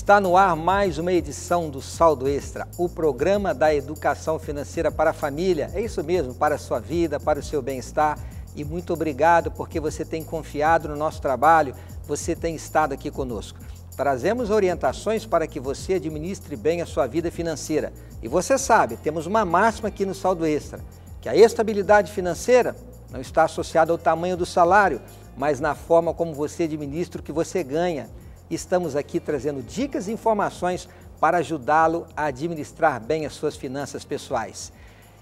Está no ar mais uma edição do Saldo Extra, o programa da educação financeira para a família. É isso mesmo, para a sua vida, para o seu bem-estar. E muito obrigado porque você tem confiado no nosso trabalho, você tem estado aqui conosco. Trazemos orientações para que você administre bem a sua vida financeira. E você sabe, temos uma máxima aqui no Saldo Extra, que a estabilidade financeira não está associada ao tamanho do salário, mas na forma como você administra o que você ganha. Estamos aqui trazendo dicas e informações para ajudá-lo a administrar bem as suas finanças pessoais.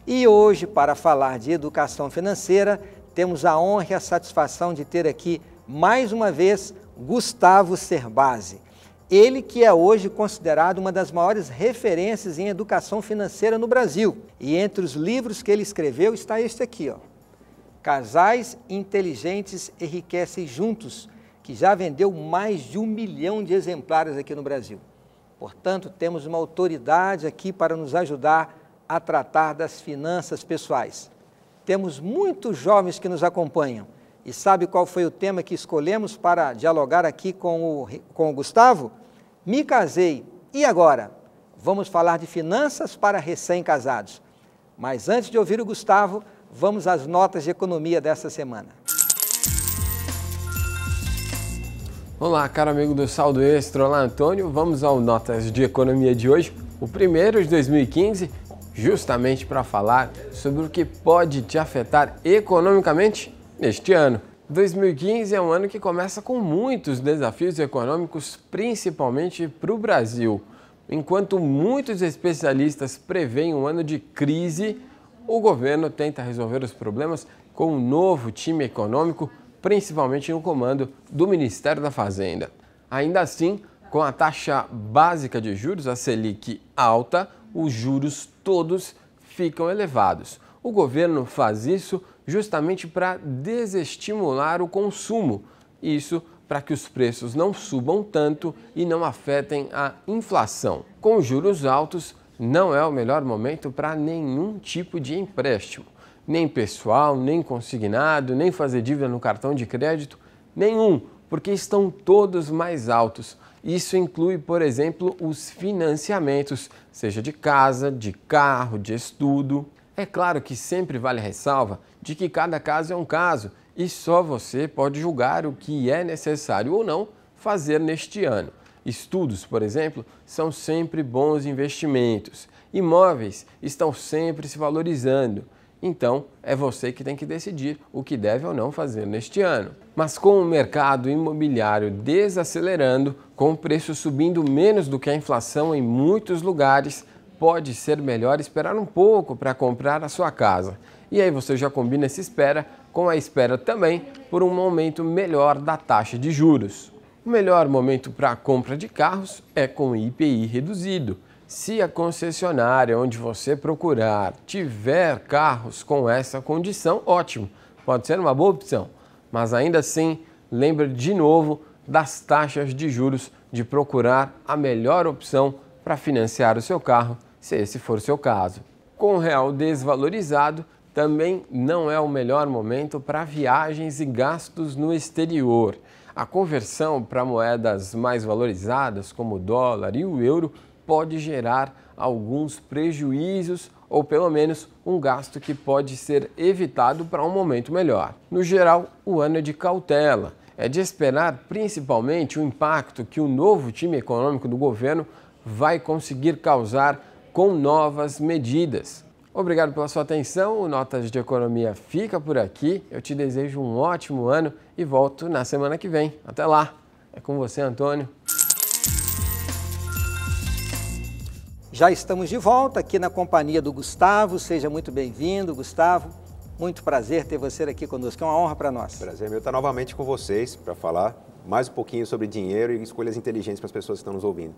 E hoje, para falar de educação financeira, temos a honra e a satisfação de ter aqui, mais uma vez, Gustavo Cerbasi. Ele que é hoje considerado uma das maiores referências em educação financeira no Brasil. E entre os livros que ele escreveu está este aqui, ó. Casais Inteligentes Enriquecem Juntos, que já vendeu mais de 1 milhão de exemplares aqui no Brasil. Portanto, temos uma autoridade aqui para nos ajudar a tratar das finanças pessoais. Temos muitos jovens que nos acompanham. E sabe qual foi o tema que escolhemos para dialogar aqui com o Gustavo? Me casei. E agora? Vamos falar de finanças para recém-casados. Mas antes de ouvir o Gustavo, vamos às notas de economia dessa semana. Olá, caro amigo do Saldo Extra, olá Antônio, vamos ao Notas de Economia de hoje, o primeiro de 2015, justamente para falar sobre o que pode te afetar economicamente neste ano. 2015 é um ano que começa com muitos desafios econômicos, principalmente para o Brasil. Enquanto muitos especialistas preveem um ano de crise, o governo tenta resolver os problemas com um novo time econômico, principalmente no comando do Ministério da Fazenda. Ainda assim, com a taxa básica de juros, a Selic, alta, os juros todos ficam elevados. O governo faz isso justamente para desestimular o consumo, isso para que os preços não subam tanto e não afetem a inflação. Com os juros altos, não é o melhor momento para nenhum tipo de empréstimo. Nem pessoal, nem consignado, nem fazer dívida no cartão de crédito, nenhum, porque estão todos mais altos. Isso inclui, por exemplo, os financiamentos, seja de casa, de carro, de estudo. É claro que sempre vale a ressalva de que cada caso é um caso e só você pode julgar o que é necessário ou não fazer neste ano. Estudos, por exemplo, são sempre bons investimentos. Imóveis estão sempre se valorizando. Então, é você que tem que decidir o que deve ou não fazer neste ano. Mas com o mercado imobiliário desacelerando, com o preço subindo menos do que a inflação em muitos lugares, pode ser melhor esperar um pouco para comprar a sua casa. E aí você já combina essa espera com a espera também por um momento melhor da taxa de juros. O melhor momento para a compra de carros é com o IPI reduzido. Se a concessionária onde você procurar tiver carros com essa condição, ótimo, pode ser uma boa opção. Mas ainda assim, lembre de novo das taxas de juros, de procurar a melhor opção para financiar o seu carro, se esse for o seu caso. Com o real desvalorizado, também não é o melhor momento para viagens e gastos no exterior. A conversão para moedas mais valorizadas, como o dólar e o euro, pode gerar alguns prejuízos ou pelo menos um gasto que pode ser evitado para um momento melhor. No geral, o ano é de cautela. É de esperar principalmente o impacto que o novo time econômico do governo vai conseguir causar com novas medidas. Obrigado pela sua atenção, o Notas de Economia fica por aqui. Eu te desejo um ótimo ano e volto na semana que vem. Até lá! É com você, Antônio. Já estamos de volta aqui na companhia do Gustavo. Seja muito bem-vindo, Gustavo. Muito prazer ter você aqui conosco. É uma honra para nós. Prazer meu estar novamente com vocês para falar mais um pouquinho sobre dinheiro e escolhas inteligentes para as pessoas que estão nos ouvindo.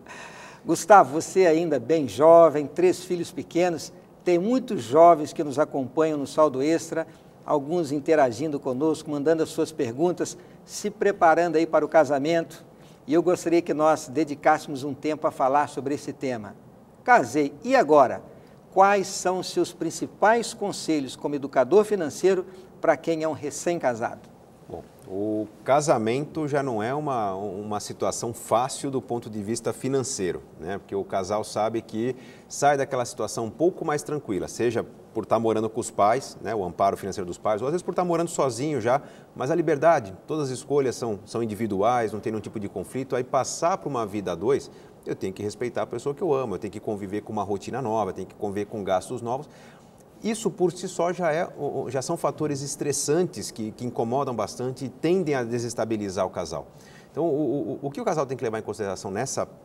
Gustavo, você ainda bem jovem, 3 filhos pequenos, tem muitos jovens que nos acompanham no Saldo Extra, alguns interagindo conosco, mandando as suas perguntas, se preparando aí para o casamento. E eu gostaria que nós dedicássemos um tempo a falar sobre esse tema. Casei, e agora? Quais são os seus principais conselhos como educador financeiro para quem é um recém-casado? Bom, o casamento já não é uma situação fácil do ponto de vista financeiro, né? Porque o casal sabe que sai daquela situação um pouco mais tranquila, seja por estar morando com os pais, né, o amparo financeiro dos pais, ou às vezes por estar morando sozinho já, mas a liberdade, todas as escolhas são individuais, não tem nenhum tipo de conflito, aí passar para uma vida a dois, eu tenho que respeitar a pessoa que eu amo, eu tenho que conviver com uma rotina nova, eu tenho que conviver com gastos novos. Isso por si só já são fatores estressantes que incomodam bastante e tendem a desestabilizar o casal. Então, o que o casal tem que levar em consideração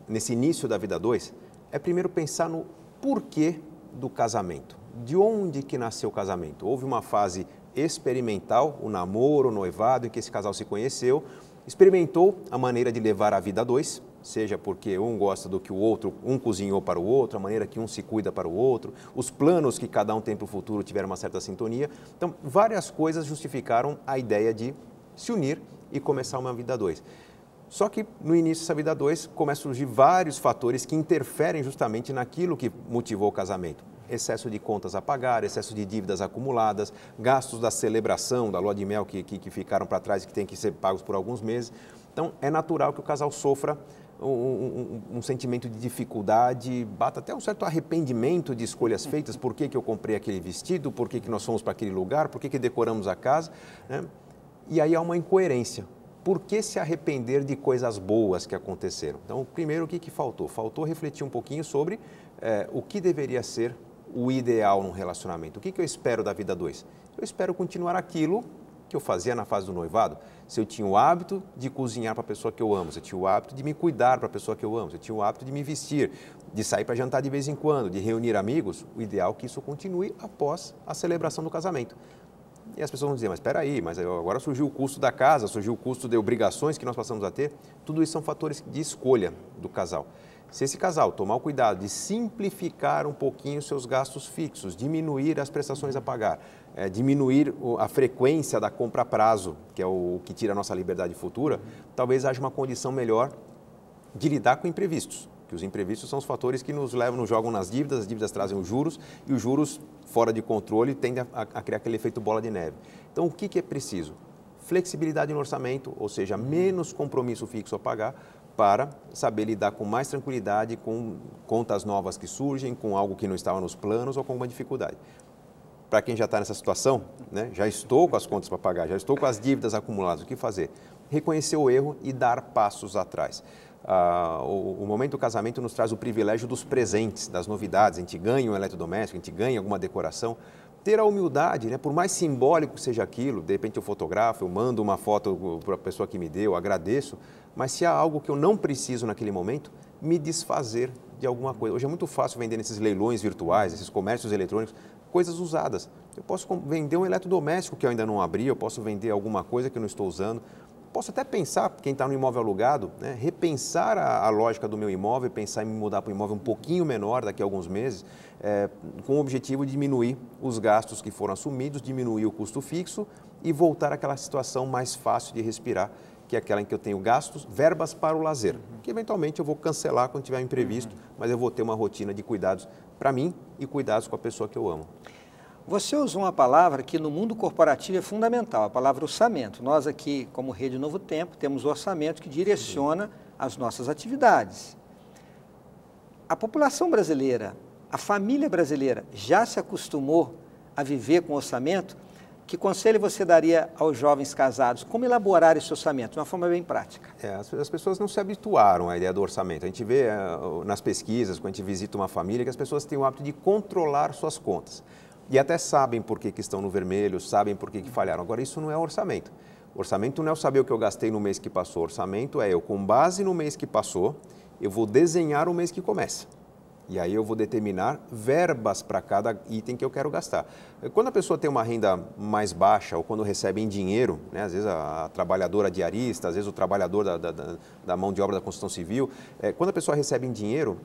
nesse início da vida 2 é primeiro pensar no porquê do casamento. De onde que nasceu o casamento? Houve uma fase experimental, o namoro, o noivado, em que esse casal se conheceu, experimentou a maneira de levar a vida 2, seja porque um gosta do que o outro, um cozinhou para o outro, a maneira que um se cuida para o outro, os planos que cada um tem para o futuro tiveram uma certa sintonia. Então, várias coisas justificaram a ideia de se unir e começar uma vida 2. Só que no início dessa vida 2 começam a surgir vários fatores que interferem justamente naquilo que motivou o casamento. Excesso de contas a pagar, excesso de dívidas acumuladas, gastos da celebração, da lua de mel que ficaram para trás e que têm que ser pagos por alguns meses. Então, é natural que o casal sofra um sentimento de dificuldade, bata até um certo arrependimento de escolhas feitas. Por que eu comprei aquele vestido? Por que nós fomos para aquele lugar? Por que decoramos a casa? Né? E aí há uma incoerência. Por que se arrepender de coisas boas que aconteceram? Então, primeiro, o que faltou? Faltou refletir um pouquinho sobre o que deveria ser o ideal num relacionamento. O que eu espero da vida 2? Eu espero continuar aquilo que eu fazia na fase do noivado. Se eu tinha o hábito de cozinhar para a pessoa que eu amo, se eu tinha o hábito de me cuidar para a pessoa que eu amo, se eu tinha o hábito de me vestir, de sair para jantar de vez em quando, de reunir amigos, o ideal é que isso continue após a celebração do casamento. E as pessoas vão dizer, mas espera aí, mas agora surgiu o custo da casa, surgiu o custo de obrigações que nós passamos a ter. Tudo isso são fatores de escolha do casal. Se esse casal tomar o cuidado de simplificar um pouquinho os seus gastos fixos, diminuir as prestações a pagar, diminuir a frequência da compra a prazo, que é o que tira a nossa liberdade futura, talvez haja uma condição melhor de lidar com imprevistos. Que os imprevistos são os fatores que nos jogam nas dívidas, as dívidas trazem os juros e os juros fora de controle tendem a criar aquele efeito bola de neve. Então, o que é preciso? Flexibilidade no orçamento, ou seja, menos compromisso fixo a pagar, para saber lidar com mais tranquilidade com contas novas que surgem, com algo que não estava nos planos ou com alguma dificuldade. Para quem já está nessa situação, né, já estou com as contas para pagar, já estou com as dívidas acumuladas, o que fazer? Reconhecer o erro e dar passos atrás. O momento do casamento nos traz o privilégio dos presentes, das novidades. A gente ganha um eletrodoméstico, a gente ganha alguma decoração. Ter a humildade, né? Por mais simbólico que seja aquilo, de repente eu fotografo, eu mando uma foto para a pessoa que me deu, agradeço, mas se há algo que eu não preciso naquele momento, me desfazer de alguma coisa. Hoje é muito fácil vender nesses leilões virtuais, esses comércios eletrônicos, coisas usadas. Eu posso vender um eletrodoméstico que eu ainda não abri, eu posso vender alguma coisa que eu não estou usando. Posso até pensar, quem está no imóvel alugado, né, repensar a lógica do meu imóvel, pensar em me mudar para um imóvel um pouquinho menor daqui a alguns meses, com o objetivo de diminuir os gastos que foram assumidos, diminuir o custo fixo e voltar àquela situação mais fácil de respirar, que é aquela em que eu tenho gastos, verbas para o lazer, que eventualmente eu vou cancelar quando tiver imprevisto, mas eu vou ter uma rotina de cuidados para mim e cuidados com a pessoa que eu amo. Você usou uma palavra que no mundo corporativo é fundamental, a palavra orçamento. Nós aqui, como Rede Novo Tempo, temos o orçamento que direciona as nossas atividades. A população brasileira, a família brasileira, já se acostumou a viver com orçamento? Que conselho você daria aos jovens casados? Como elaborar esse orçamento de uma forma bem prática? As pessoas não se habituaram à ideia do orçamento. A gente vê nas pesquisas, quando a gente visita uma família, que as pessoas têm o hábito de controlar suas contas. E até sabem por que estão no vermelho, sabem por que falharam. Agora, isso não é orçamento. Orçamento não é saber o que eu gastei no mês que passou. Orçamento é eu, com base no mês que passou, eu vou desenhar o mês que começa. E aí eu vou determinar verbas para cada item que eu quero gastar. Quando a pessoa tem uma renda mais baixa ou quando recebe em dinheiro, né, às vezes a trabalhadora diarista, às vezes o trabalhador da mão de obra da construção civil, quando a pessoa recebe em dinheiro,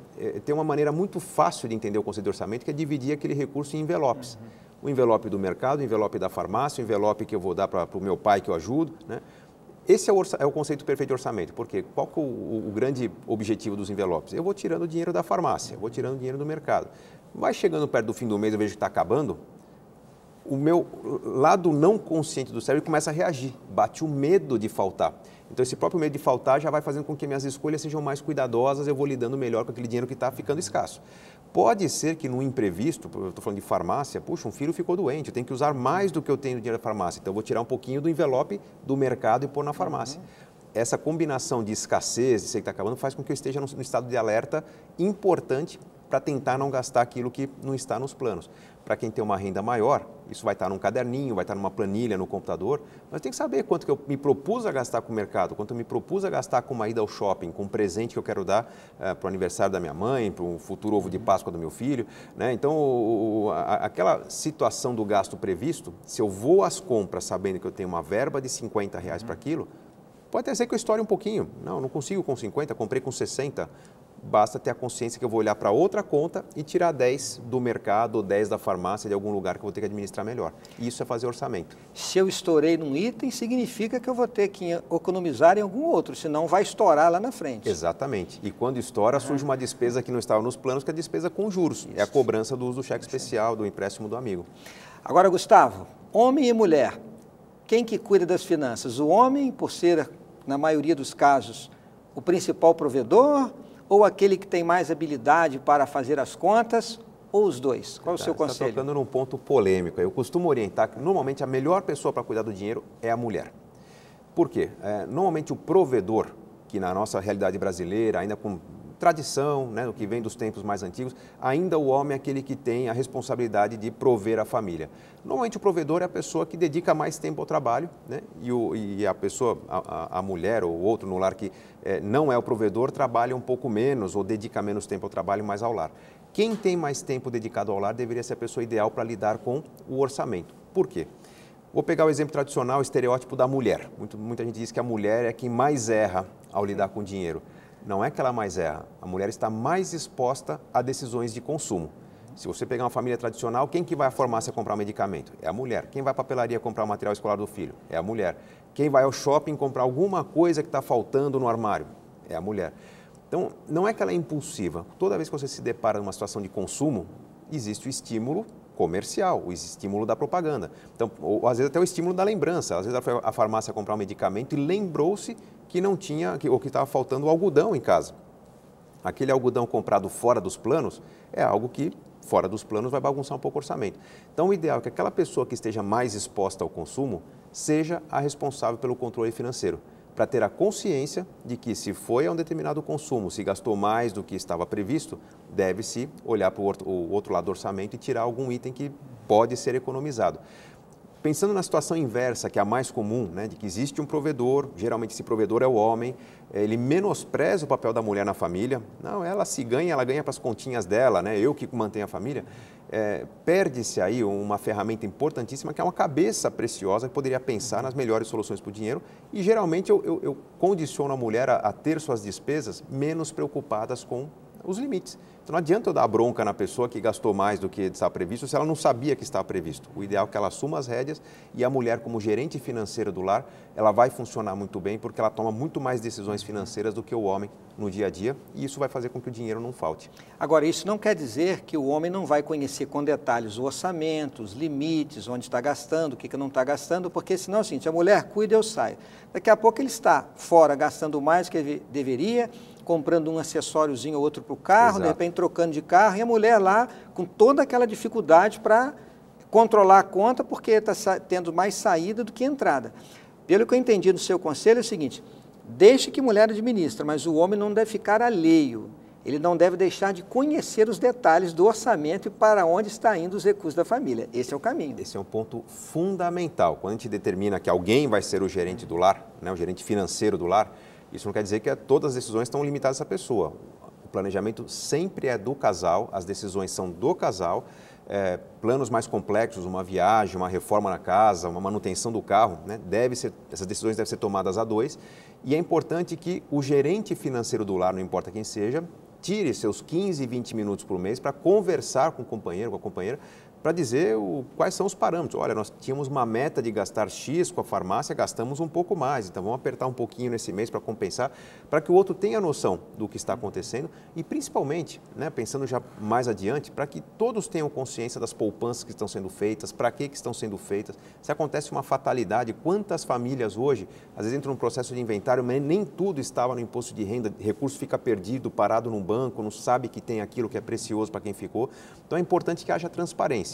tem uma maneira muito fácil de entender o conceito de orçamento, que é dividir aquele recurso em envelopes. O envelope do mercado, o envelope da farmácia, o envelope que eu vou dar para o meu pai que eu ajudo, né? Esse é o conceito perfeito de orçamento, porque qual que é o grande objetivo dos envelopes? Eu vou tirando o dinheiro da farmácia, eu vou tirando o dinheiro do mercado. Vai chegando perto do fim do mês, eu vejo que está acabando, o meu lado não consciente do cérebro começa a reagir, bate o medo de faltar. Então, esse próprio medo de faltar já vai fazendo com que minhas escolhas sejam mais cuidadosas, eu vou lidando melhor com aquele dinheiro que está ficando escasso. Pode ser que no imprevisto, eu estou falando de farmácia, puxa, um filho ficou doente, eu tenho que usar mais do que eu tenho de dinheiro da farmácia, então eu vou tirar um pouquinho do envelope do mercado e pôr na farmácia. Essa combinação de escassez, de ser que está acabando, faz com que eu esteja no estado de alerta importante para tentar não gastar aquilo que não está nos planos. Para quem tem uma renda maior, isso vai estar num caderninho, vai estar numa planilha no computador, mas tem que saber quanto que eu me propus a gastar com o mercado, quanto eu me propus a gastar com uma ida ao shopping, com um presente que eu quero dar para o aniversário da minha mãe, para o futuro ovo de Páscoa do meu filho. Né? Então, aquela situação do gasto previsto, se eu vou às compras sabendo que eu tenho uma verba de R$50 para aquilo, pode até ser que eu estoure um pouquinho. Não consigo com 50, comprei com 60. Basta ter a consciência que eu vou olhar para outra conta e tirar 10 do mercado ou 10 da farmácia, de algum lugar que eu vou ter que administrar melhor. Isso é fazer orçamento. Se eu estourei num item, significa que eu vou ter que economizar em algum outro, senão vai estourar lá na frente. Exatamente. E quando estoura, surge uma despesa que não estava nos planos, que é a despesa com juros. Isso. É a cobrança do uso do cheque especial, do empréstimo do amigo. Agora, Gustavo, homem e mulher, quem que cuida das finanças? O homem, por ser, na maioria dos casos, o principal provedor, ou aquele que tem mais habilidade para fazer as contas, ou os dois? Qual é o seu conselho? Você está tocando num ponto polêmico. Eu costumo orientar que, normalmente, a melhor pessoa para cuidar do dinheiro é a mulher. Por quê? Normalmente, o provedor, que na nossa realidade brasileira, ainda com tradição, né, o que vem dos tempos mais antigos, ainda o homem é aquele que tem a responsabilidade de prover a família. Normalmente o provedor é a pessoa que dedica mais tempo ao trabalho, né, e a pessoa, a mulher ou outro no lar que não é o provedor, trabalha um pouco menos ou dedica menos tempo ao trabalho, mais ao lar. Quem tem mais tempo dedicado ao lar deveria ser a pessoa ideal para lidar com o orçamento. Por quê? Vou pegar o exemplo tradicional, o estereótipo da mulher. Muita gente diz que a mulher é quem mais erra ao lidar com o dinheiro. Não é que ela mais erra, a mulher está mais exposta a decisões de consumo. Se você pegar uma família tradicional, quem que vai à farmácia comprar um medicamento? É a mulher. Quem vai à papelaria comprar o material escolar do filho? É a mulher. Quem vai ao shopping comprar alguma coisa que está faltando no armário? É a mulher. Então, não é que ela é impulsiva. Toda vez que você se depara numa situação de consumo, existe o estímulo comercial, o estímulo da propaganda. Então, ou às vezes até o estímulo da lembrança. Às vezes ela foi à farmácia comprar um medicamento e lembrou-se que não tinha, ou que estava faltando algodão em casa. Aquele algodão comprado fora dos planos é algo que, fora dos planos, vai bagunçar um pouco o orçamento. Então, o ideal é que aquela pessoa que esteja mais exposta ao consumo seja a responsável pelo controle financeiro, para ter a consciência de que, se foi a um determinado consumo, se gastou mais do que estava previsto, deve-se olhar para o outro lado do orçamento e tirar algum item que pode ser economizado. Pensando na situação inversa, que é a mais comum, né, de que existe um provedor, geralmente esse provedor é o homem, ele menospreza o papel da mulher na família. Não, ela se ganha, ela ganha para as continhas dela, né, eu que mantenho a família. Perde-se aí uma ferramenta importantíssima, que é uma cabeça preciosa, que poderia pensar nas melhores soluções para o dinheiro. E geralmente eu condiciono a mulher a ter suas despesas menos preocupadas com os limites. Então não adianta eu dar bronca na pessoa que gastou mais do que estava previsto se ela não sabia que estava previsto. O ideal é que ela assuma as rédeas, e a mulher, como gerente financeira do lar, ela vai funcionar muito bem, porque ela toma muito mais decisões financeiras do que o homem no dia a dia, e isso vai fazer com que o dinheiro não falte. Agora, isso não quer dizer que o homem não vai conhecer com detalhes o orçamento, os limites, onde está gastando, o que não está gastando, porque senão é o seguinte, a mulher cuida e eu saio. Daqui a pouco ele está fora gastando mais do que ele deveria, comprando um acessóriozinho ou outro para o carro, Exato. De repente trocando de carro, e a mulher lá com toda aquela dificuldade para controlar a conta, porque está tendo mais saída do que entrada. Pelo que eu entendi do seu conselho é o seguinte, deixe que a mulher administre, mas o homem não deve ficar alheio, ele não deve deixar de conhecer os detalhes do orçamento e para onde está indo os recursos da família. Esse é o caminho. Esse é um ponto fundamental. Quando a gente determina que alguém vai ser o gerente do lar, né, o gerente financeiro do lar, isso não quer dizer que todas as decisões estão limitadas a essa pessoa. O planejamento sempre é do casal, as decisões são do casal. Planos mais complexos, uma viagem, uma reforma na casa, uma manutenção do carro, né, essas decisões devem ser tomadas a dois. E é importante que o gerente financeiro do lar, não importa quem seja, tire seus 15, 20 minutos por mês para conversar com o companheiro, com a companheira, para dizer quais são os parâmetros. Olha, nós tínhamos uma meta de gastar X com a farmácia, gastamos um pouco mais, então vamos apertar um pouquinho nesse mês para compensar, para que o outro tenha noção do que está acontecendo e principalmente, né, pensando já mais adiante, para que todos tenham consciência das poupanças que estão sendo feitas, para que estão sendo feitas. Se acontece uma fatalidade, quantas famílias hoje, às vezes entram num processo de inventário, mas nem tudo estava no imposto de renda, recurso fica perdido, parado num banco, não sabe que tem aquilo que é precioso para quem ficou. Então é importante que haja transparência.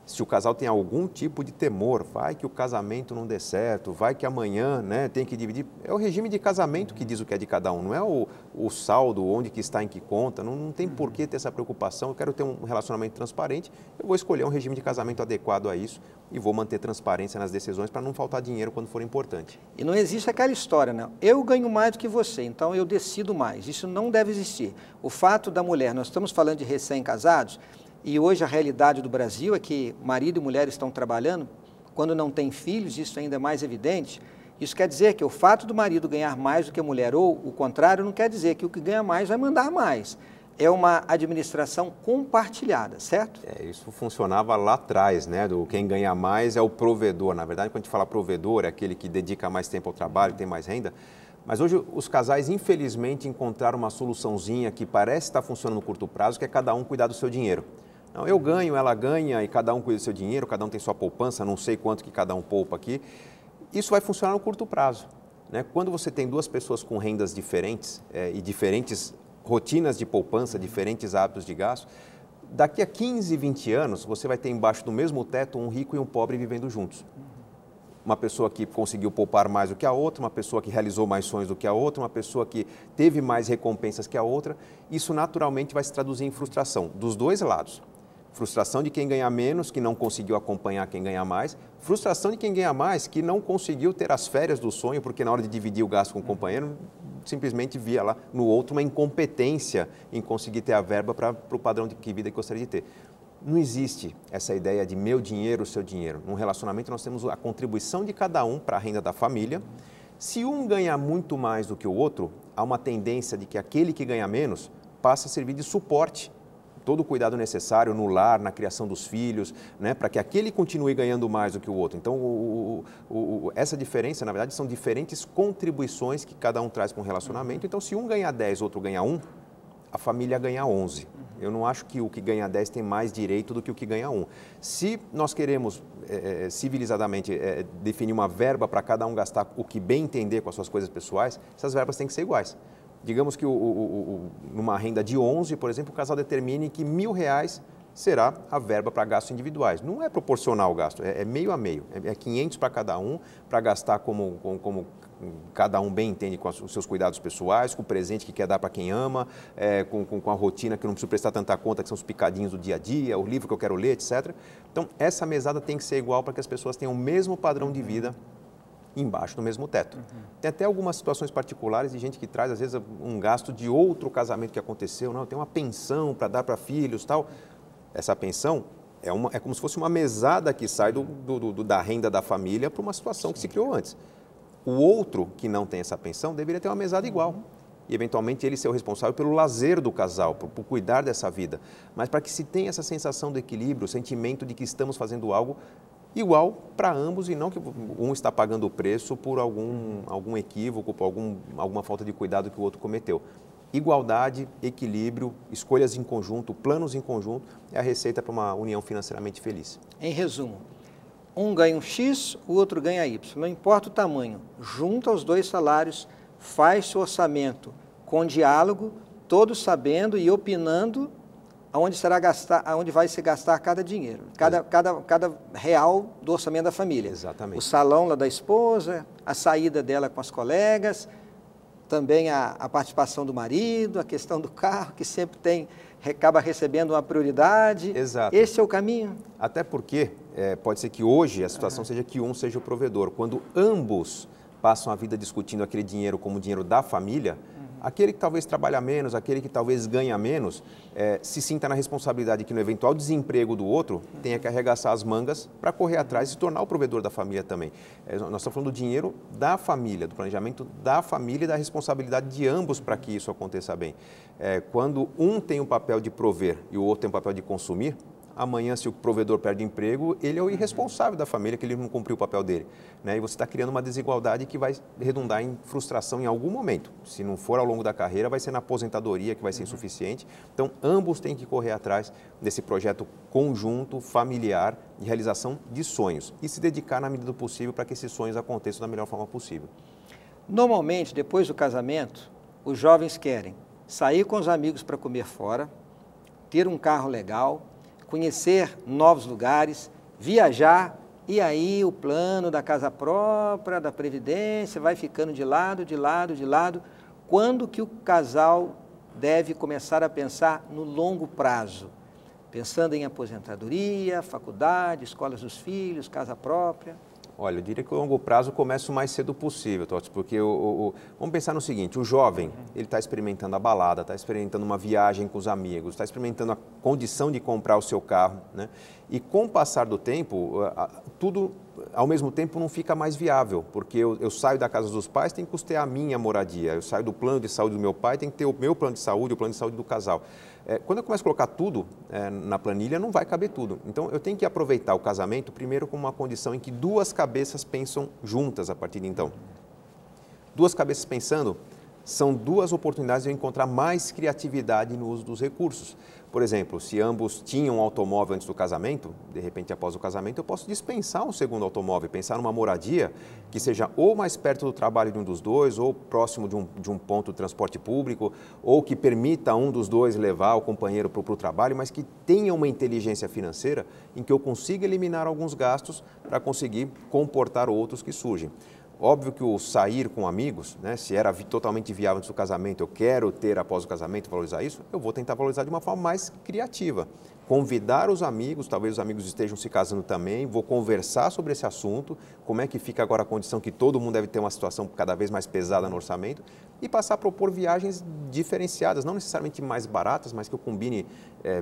Se o casal tem algum tipo de temor, vai que o casamento não dê certo, vai que amanhã, né, tem que dividir. É o regime de casamento que diz o que é de cada um, não é o saldo, onde que está, em que conta, não tem por que ter essa preocupação. Eu quero ter um relacionamento transparente, eu vou escolher um regime de casamento adequado a isso e vou manter transparência nas decisões para não faltar dinheiro quando for importante. E não existe aquela história, não. Eu ganho mais do que você, então eu decido mais. Isso não deve existir. O fato da mulher, nós estamos falando de recém-casados, e hoje a realidade do Brasil é que marido e mulher estão trabalhando, quando não tem filhos, isso ainda é mais evidente. Isso quer dizer que o fato do marido ganhar mais do que a mulher, ou o contrário, não quer dizer que o que ganha mais vai mandar mais. É uma administração compartilhada, certo? Isso funcionava lá atrás, né? Quem ganha mais é o provedor. Na verdade, quando a gente fala provedor, é aquele que dedica mais tempo ao trabalho, tem mais renda. Mas hoje os casais, infelizmente, encontraram uma soluçãozinha que parece estar funcionando no curto prazo, que é cada um cuidar do seu dinheiro. Não, eu ganho, ela ganha e cada um cuida do seu dinheiro, cada um tem sua poupança, não sei quanto que cada um poupa aqui. Isso vai funcionar no curto prazo, né? Quando você tem duas pessoas com rendas diferentes e diferentes rotinas de poupança, diferentes hábitos de gasto, daqui a 15, 20 anos, você vai ter embaixo do mesmo teto um rico e um pobre vivendo juntos. Uma pessoa que conseguiu poupar mais do que a outra, uma pessoa que realizou mais sonhos do que a outra, uma pessoa que teve mais recompensas que a outra. Isso naturalmente vai se traduzir em frustração dos dois lados. Frustração de quem ganha menos, que não conseguiu acompanhar quem ganha mais. Frustração de quem ganha mais, que não conseguiu ter as férias do sonho, porque na hora de dividir o gasto com o companheiro, simplesmente via lá no outro uma incompetência em conseguir ter a verba para o padrão de vida que gostaria de ter. Não existe essa ideia de meu dinheiro, seu dinheiro. Num relacionamento nós temos a contribuição de cada um para a renda da família. Se um ganha muito mais do que o outro, há uma tendência de que aquele que ganha menos passa a servir de suporte. Todo o cuidado necessário no lar, na criação dos filhos, né, para que aquele continue ganhando mais do que o outro. Então, essa diferença, na verdade, são diferentes contribuições que cada um traz para um relacionamento. Então, se um ganha 10, outro ganha 1, a família ganha 11. Eu não acho que o que ganha 10 tem mais direito do que o que ganha 1. Se nós queremos, civilizadamente, definir uma verba para cada um gastar o que bem entender com as suas coisas pessoais, essas verbas têm que ser iguais. Digamos que numa renda de 11, por exemplo, o casal determine que R$1.000 será a verba para gastos individuais. Não é proporcional o gasto, é meio a meio. É 500 para cada um, para gastar como cada um bem entende com os seus cuidados pessoais, com o presente que quer dar para quem ama, com a rotina que não precisa prestar tanta conta, que são os picadinhos do dia a dia, o livro que eu quero ler, etc. Então, essa mesada tem que ser igual para que as pessoas tenham o mesmo padrão de vida embaixo do mesmo teto. Tem até algumas situações particulares de gente que traz, às vezes, um gasto de outro casamento que aconteceu. Não, tem uma pensão para dar para filhos, tal. Essa pensão é como se fosse uma mesada que sai da renda da família para uma situação que se criou antes. O outro que não tem essa pensão deveria ter uma mesada igual. E, eventualmente, ele ser o responsável pelo lazer do casal, por cuidar dessa vida. Mas para que se tenha essa sensação do equilíbrio, o sentimento de que estamos fazendo algo igual para ambos e não que um está pagando o preço por algum equívoco, por alguma falta de cuidado que o outro cometeu. Igualdade, equilíbrio, escolhas em conjunto, planos em conjunto é a receita para uma união financeiramente feliz. Em resumo, um ganha um X, o outro ganha Y. Não importa o tamanho, junta os dois salários, faz o orçamento com diálogo, todos sabendo e opinando aonde vai se gastar cada dinheiro, cada real do orçamento da família. Exatamente. O salão lá da esposa, a saída dela com as colegas, também a participação do marido, a questão do carro, que sempre acaba recebendo uma prioridade. Exato. Esse é o caminho? Até porque pode ser que hoje a situação seja que um seja o provedor. Quando ambos passam a vida discutindo aquele dinheiro como dinheiro da família, aquele que talvez trabalha menos, aquele que talvez ganha menos, se sinta na responsabilidade que no eventual desemprego do outro, tenha que arregaçar as mangas para correr atrás e se tornar o provedor da família também. Nós estamos falando do dinheiro da família, do planejamento da família e da responsabilidade de ambos para que isso aconteça bem. Quando um tem o papel de prover e o outro tem o papel de consumir, amanhã, se o provedor perde emprego, ele é o irresponsável da família, que ele não cumpriu o papel dele. Né? E você está criando uma desigualdade que vai redundar em frustração em algum momento. Se não for ao longo da carreira, vai ser na aposentadoria que vai ser insuficiente. Então, ambos têm que correr atrás desse projeto conjunto, familiar, de realização de sonhos e se dedicar na medida do possível para que esses sonhos aconteçam da melhor forma possível. Normalmente, depois do casamento, os jovens querem sair com os amigos para comer fora, ter um carro legal, conhecer novos lugares, viajar, e aí o plano da casa própria, da previdência, vai ficando de lado, de lado, de lado. Quando que o casal deve começar a pensar no longo prazo? Pensando em aposentadoria, faculdade, escolas dos filhos, casa própria? Olha, eu diria que o longo prazo começa o mais cedo possível, Tots, porque vamos pensar no seguinte, o jovem, ele está experimentando a balada, está experimentando uma viagem com os amigos, está experimentando a condição de comprar o seu carro, né? E com o passar do tempo, tudo ao mesmo tempo não fica mais viável, porque eu saio da casa dos pais, tem que custear a minha moradia, eu saio do plano de saúde do meu pai, tem que ter o meu plano de saúde, o plano de saúde do casal. Quando eu começo a colocar tudo na planilha, não vai caber tudo. Então, eu tenho que aproveitar o casamento primeiro como uma condição em que duas cabeças pensam juntas a partir de então. Duas cabeças pensando são duas oportunidades de eu encontrar mais criatividade no uso dos recursos. Por exemplo, se ambos tinham um automóvel antes do casamento, de repente após o casamento eu posso dispensar um segundo automóvel, pensar numa moradia que seja ou mais perto do trabalho de um dos dois, ou próximo de um ponto de transporte público, ou que permita um dos dois levar o companheiro para o trabalho, mas que tenha uma inteligência financeira em que eu consiga eliminar alguns gastos para conseguir comportar outros que surgem. Óbvio que o sair com amigos, né, se era totalmente viável antes do casamento, eu quero ter após o casamento, valorizar isso, eu vou tentar valorizar de uma forma mais criativa. Convidar os amigos, talvez os amigos estejam se casando também, vou conversar sobre esse assunto, como é que fica agora a condição que todo mundo deve ter uma situação cada vez mais pesada no orçamento e passar a propor viagens diferenciadas, não necessariamente mais baratas, mas que eu combine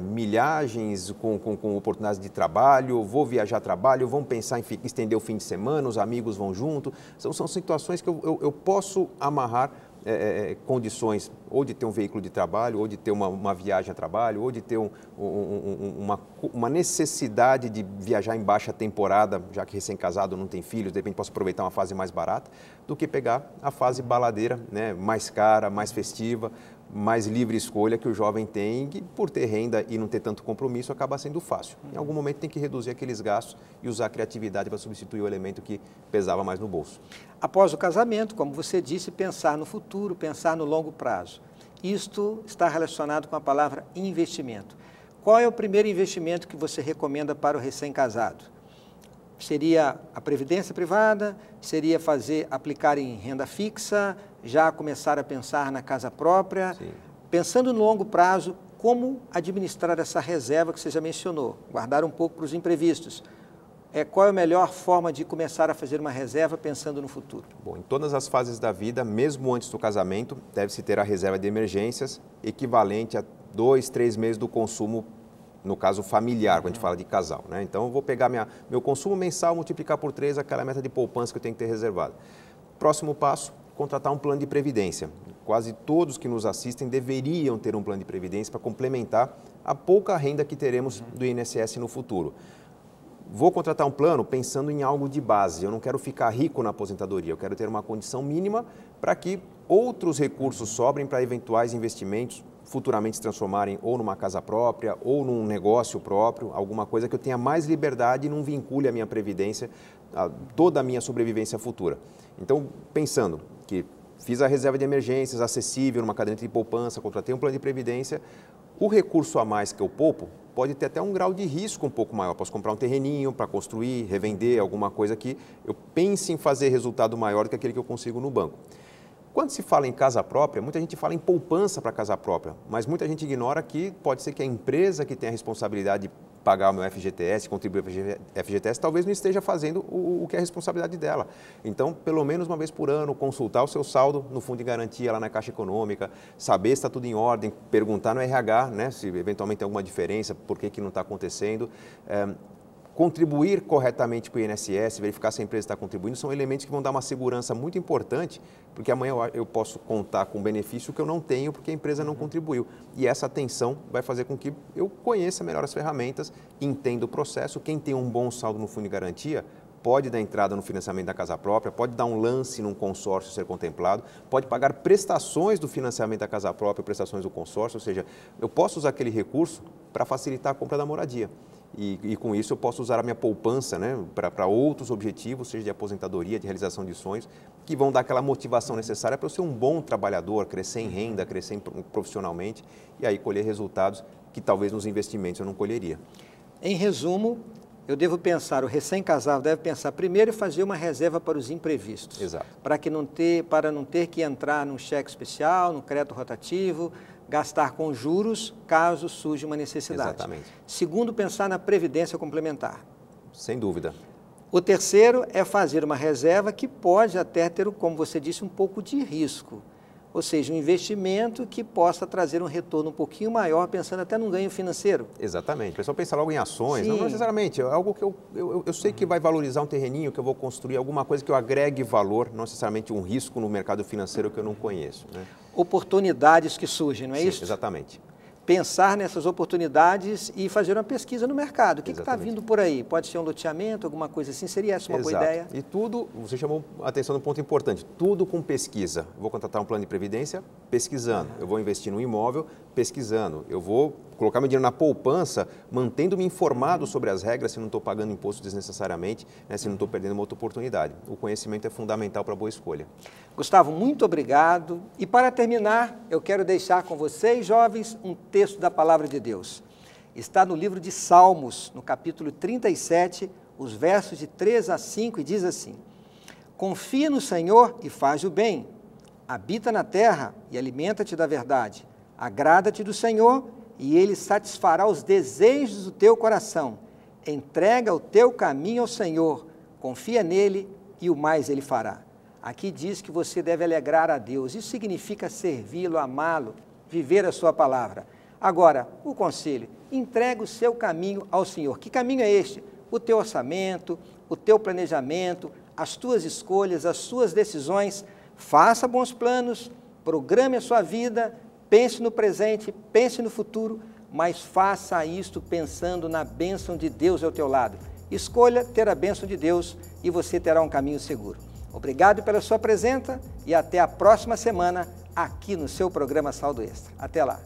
milhagens com oportunidades de trabalho, vou viajar a trabalho, vamos pensar em estender o fim de semana, os amigos vão junto, são situações que eu posso amarrar condições ou de ter um veículo de trabalho, ou de ter uma viagem a trabalho, ou de ter uma necessidade de viajar em baixa temporada, já que recém-casado não tem filhos, de repente posso aproveitar uma fase mais barata, do que pegar a fase baladeira, né, mais cara, mais festiva, mais livre escolha que o jovem tem, que por ter renda e não ter tanto compromisso acaba sendo fácil. Em algum momento tem que reduzir aqueles gastos e usar a criatividade para substituir o elemento que pesava mais no bolso. Após o casamento, como você disse, pensar no futuro, pensar no longo prazo. Isto está relacionado com a palavra investimento. Qual é o primeiro investimento que você recomenda para o recém-casado? Seria a previdência privada? Seria aplicar em renda fixa? Já começar a pensar na casa própria? Sim. Pensando no longo prazo, como administrar essa reserva que você já mencionou? Guardar um pouco para os imprevistos. Qual é a melhor forma de começar a fazer uma reserva pensando no futuro? Bom, em todas as fases da vida, mesmo antes do casamento, deve-se ter a reserva de emergências, equivalente a 2, 3 meses do consumo, no caso familiar, quando a gente fala de casal, né? Então, eu vou pegar meu consumo mensal, multiplicar por 3, aquela meta de poupança que eu tenho que ter reservada. Próximo passo, contratar um plano de previdência. Quase todos que nos assistem deveriam ter um plano de previdência para complementar a pouca renda que teremos do INSS no futuro. Vou contratar um plano pensando em algo de base, eu não quero ficar rico na aposentadoria, eu quero ter uma condição mínima para que outros recursos sobrem para eventuais investimentos, futuramente se transformarem ou numa casa própria ou num negócio próprio, alguma coisa que eu tenha mais liberdade e não vincule a minha previdência, toda a minha sobrevivência futura. Então, pensando que fiz a reserva de emergências acessível, numa caderneta de poupança, contratei um plano de previdência, o recurso a mais que eu poupo pode ter até um grau de risco um pouco maior. Posso comprar um terreninho para construir, revender, alguma coisa que eu pense em fazer resultado maior do que aquele que eu consigo no banco. Quando se fala em casa própria, muita gente fala em poupança para casa própria, mas muita gente ignora que pode ser que a empresa que tem a responsabilidade de pagar o meu FGTS, contribuir para o FGTS, talvez não esteja fazendo o que é a responsabilidade dela. Então, pelo menos uma vez por ano, consultar o seu saldo no fundo de garantia lá na Caixa Econômica, saber se está tudo em ordem, perguntar no RH, né, se eventualmente tem alguma diferença, por que não está acontecendo. contribuir corretamente com o INSS, verificar se a empresa está contribuindo, são elementos que vão dar uma segurança muito importante, porque amanhã eu posso contar com um benefício que eu não tenho porque a empresa não contribuiu. E essa atenção vai fazer com que eu conheça melhor as ferramentas, entenda o processo. Quem tem um bom saldo no fundo de garantia pode dar entrada no financiamento da casa própria, pode dar um lance num consórcio ser contemplado, pode pagar prestações do financiamento da casa própria, prestações do consórcio, ou seja, eu posso usar aquele recurso para facilitar a compra da moradia. E com isso eu posso usar a minha poupança, né, para outros objetivos, seja de aposentadoria, de realização de sonhos, que vão dar aquela motivação necessária para eu ser um bom trabalhador, crescer em renda, crescer profissionalmente e aí colher resultados que talvez nos investimentos eu não colheria. Em resumo, eu devo pensar, o recém-casado deve pensar primeiro em fazer uma reserva para os imprevistos. Exato. Para não ter que entrar num cheque especial, no crédito rotativo, gastar com juros caso surja uma necessidade. Exatamente. Segundo, pensar na previdência complementar. Sem dúvida. O terceiro é fazer uma reserva que pode até ter, como você disse, um pouco de risco. Ou seja, um investimento que possa trazer um retorno um pouquinho maior, pensando até num ganho financeiro. Exatamente. O pessoal pensa logo em ações, Sim. não necessariamente. É algo que eu sei que vai valorizar um terreninho, que eu vou construir alguma coisa que eu agregue valor, não necessariamente um risco no mercado financeiro que eu não conheço. Né? Oportunidades que surgem, não é Sim, isso? Exatamente. Pensar nessas oportunidades e fazer uma pesquisa no mercado. O que está Exatamente. vindo por aí? Pode ser um loteamento, alguma coisa assim? Seria essa uma boa ideia? E tudo, você chamou a atenção no ponto importante, tudo com pesquisa. Eu vou contratar um plano de previdência pesquisando, eu vou investir num imóvel pesquisando, eu vou colocar meu dinheiro na poupança, mantendo-me informado sobre as regras, se não estou pagando imposto desnecessariamente, né, se não estou perdendo uma outra oportunidade. O conhecimento é fundamental para a boa escolha. Gustavo, muito obrigado. E para terminar, eu quero deixar com vocês, jovens, um texto da Palavra de Deus. Está no livro de Salmos, no capítulo 37, os versos de 3 a 5, e diz assim: confia no Senhor e faz o bem, habita na terra e alimenta-te da verdade, agrada-te do Senhor e Ele satisfará os desejos do teu coração. Entrega o teu caminho ao Senhor, confia nele e o mais Ele fará. Aqui diz que você deve alegrar a Deus. Isso significa servi-lo, amá-lo, viver a sua palavra. Agora, o conselho, entrega o seu caminho ao Senhor. Que caminho é este? O teu orçamento, o teu planejamento, as tuas escolhas, as suas decisões. Faça bons planos, programe a sua vida, pense no presente, pense no futuro, mas faça isto pensando na bênção de Deus ao teu lado. Escolha ter a bênção de Deus e você terá um caminho seguro. Obrigado pela sua presença e até a próxima semana aqui no seu programa Saldo Extra. Até lá!